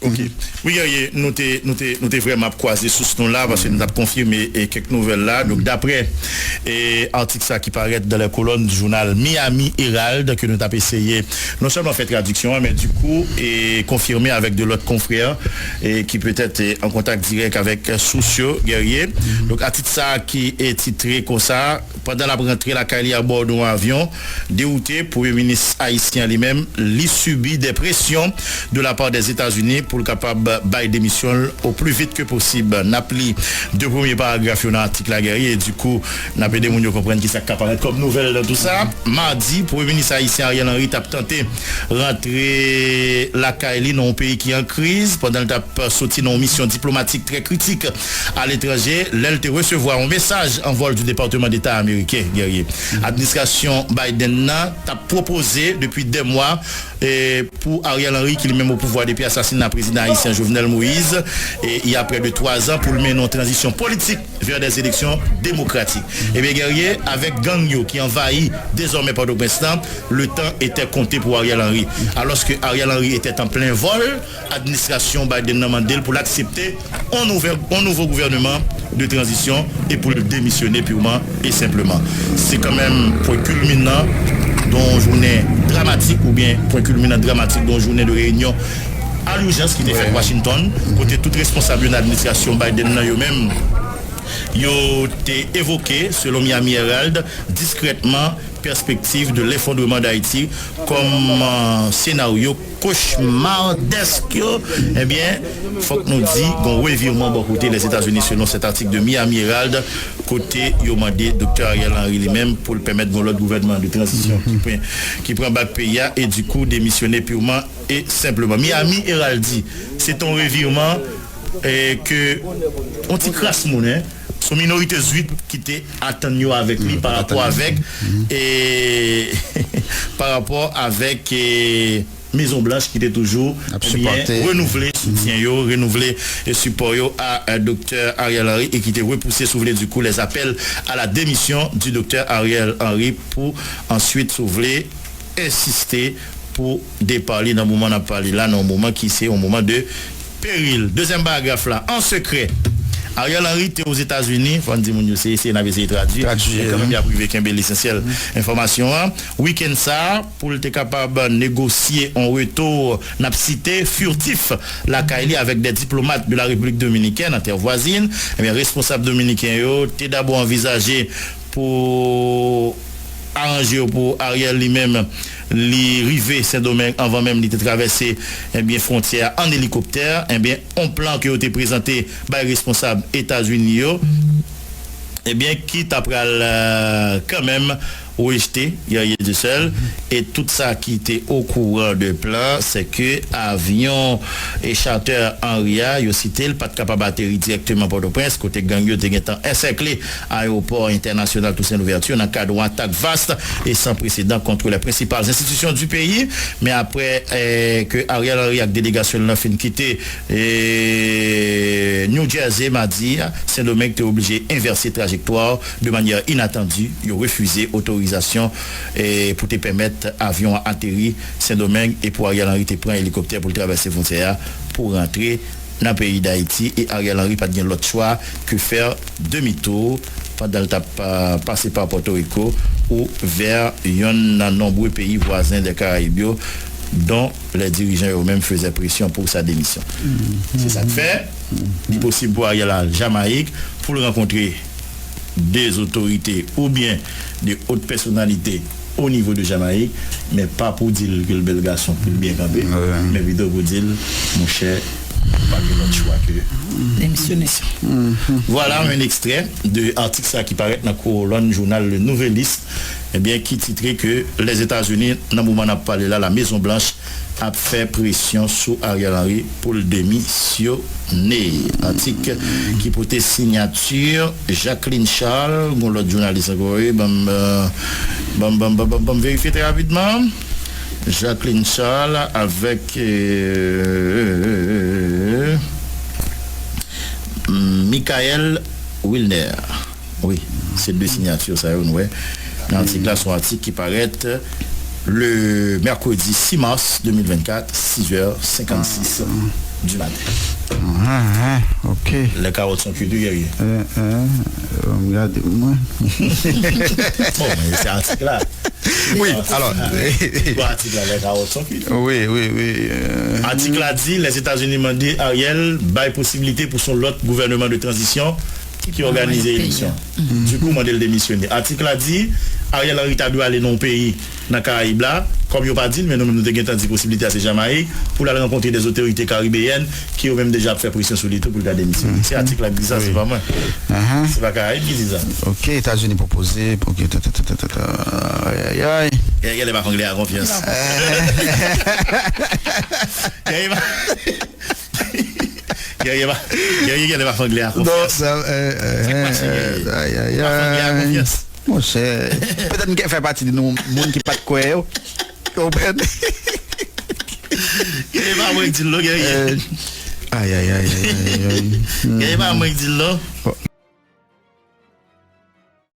Ok. Oui, nous t'es vraiment croisé sous ce nom-là parce que nous avons confirmé quelques nouvelles là. Donc, d'après article ça qui paraît dans la colonne du journal Miami Herald, que nous avons essayé, non seulement fait traduction, mais du coup, et confirmé avec de l'autre confrère et qui peut être en contact direct avec Soucio Guerrier. Donc, article ça qui est titré comme ça, pendant la rentrée, la Cali à bord d'un avion, dérouté, Premier ministre haïtien lui-même, lui subit des pressions de la part des États-Unis pour le capable bail démission au plus vite que possible. N'appli deux premiers paragraphes dans l'article la guerrier et du coup, n'a pas des gens comprendre qui ça apparaît comme nouvelle dans tout ça. Mardi, Premier ministre haïtien Ariel Henry a tenté rentrer la Kaili dans un pays qui est en crise pendant le tap sorti dans une mission diplomatique très critique à l'étranger. L'elle te recevoir un message en vol du département d'État américain guerrier. Administration Biden a proposé depuis des mois pour Ariel Henry qui est même au pouvoir depuis assassinat président haïtien Jovenel Moïse et il y a près de 3 ans pour le mener en transition politique vers des élections démocratiques. Et bien guerrier, avec Gagno qui envahit désormais Port-au-Prince, le temps était compté pour Ariel Henry. Alors que Ariel Henry était en plein vol, administration Biden a demandé pour l'accepter un nouveau gouvernement de transition et pour le démissionner purement et simplement. C'est quand même point culminant dont journée dramatique ou bien point culminant dramatique dont journée de réunion à l'urgence qui était fait Washington, côté tout responsable de l'administration Biden eux-mêmes, ils ont évoqué, selon Miami Herald, discrètement perspective de l'effondrement d'Haïti comme scénario cauchemardesque. Eh bien, il faut que nous disions qu'on revirement bon côté les États-Unis selon cet article de Miami Herald, côté ils ont demandé Dr. Ariel Henry lui-même pour le permettre dans l'autre gouvernement de transition qui prend bac pays et du coup démissionner purement et simplement. Miami Herald dit c'est un revirement que on t'y crasse mon son minorité juive qui était attendu avec lui par rapport avec et par rapport avec Maison Blanche qui était toujours renouvelé soutien renouvelé et support à docteur Ariel Henry et qui était repoussé soulever du coup les appels à la démission du docteur Ariel Henry pour ensuite soulever insister pour déparler dans le moment n'a parlé là dans un moment qui c'est un moment de péril. Deuxième paragraphe là en secret. Ariel Henry était aux États-Unis, faut dire mon c'est n'avait essayé de traduire. Quand même il a privé qu'un bel essentiel information. Week-end ça pour être capable de négocier en retour n'a cité furtif la Kaili avec des diplomates de la République dominicaine en terre voisine. Eh bien responsable dominicain yo t'es d'abord envisagé pour arranger pour Ariel lui-même les rivets Saint-Domingue avant même de traverser frontière en hélicoptère un plan qui a été présenté par les responsables États-Unis quitte après quand même rejeté il y a de seul et tout ça qui était au courant de plan c'est que avion et charter Henria yo cité pas capable d'atterrir directement Port-au-Prince côté gang yo était encerclé aéroport international Toussaint Louverture dans cadre attaque vaste et sans précédent contre les principales institutions du pays mais après que Ariel Henry avec délégation l'a fin quitter New Jersey mardi Saint-Domingue était obligé d'inverser trajectoire de manière inattendue il a refusé autorisation et pour te permettre avion à atterrir Saint-Domingue et pour Ariel Henry te prend hélicoptère pour traverser frontière pour rentrer dans le pays d'Haïti et Ariel Henry pas de l'autre choix que faire demi-tour pendant le passer par Porto Rico ou vers un nombreux pays voisins des Caraïbes dont les dirigeants eux-mêmes faisaient pression pour sa démission. C'est ça que fait. Il est possible pour Ariel à Jamaïque pour le rencontrer des autorités ou bien des hautes personnalités au niveau de Jamaïque, mais pas pour dire que le bel garçon peut bien camper, mais plutôt pour dire, mon cher, pas de notre choix que démissionner. Voilà un extrait de l'article qui paraît dans la colonne journal Le Nouvelliste, qui titrait que les États-Unis, dans le moment où on a parlé là, la Maison Blanche a fait pression sur Ariel Henry pour le démissionner. Article qui portait signature Jacqueline Charles, l'autre journaliste encore, vérifier très rapidement. Jacqueline Charles avec Michael Wilner. Oui, c'est deux signatures, ça, ouais. L'article là, son article qui paraît le mercredi 6 mars 2024, 6h56 du matin. Ok. Les carottes sont cuites, guerrier. Regardez-moi. Bon, mais c'est article là. Oui, alors. Article là, les carottes sont cuites. Oui. Article a dit, les États-Unis demandent Ariel, bail possibilité pour son lot gouvernement de transition qui organise l'élection. Du coup, mandé le démissionner. Article a dit, Ariel Henry doit aller dans le pays, dans le Caraïbe là, comme il n'a pas dit, mais nous nous avons des possibilités à ces Jamaïques pour aller rencontrer des autorités caribéennes qui ont même déjà fait pression sur l'État pour le démissionner. C'est l'article qui dit ça, c'est pas moi. C'est pas Caraïbe qui dit ça. Ok, États-Unis proposé. Ok, aïe, aïe. Il y a les anglais à confiance. Il y a les anglais à confiance. Aïe. Mon cher, peut-être qu'il fait partie de nous, monde qui pas de quoi. Comprendre? Il y a pas moi qui dit là, Aïe. il y a pas moi qui dit là.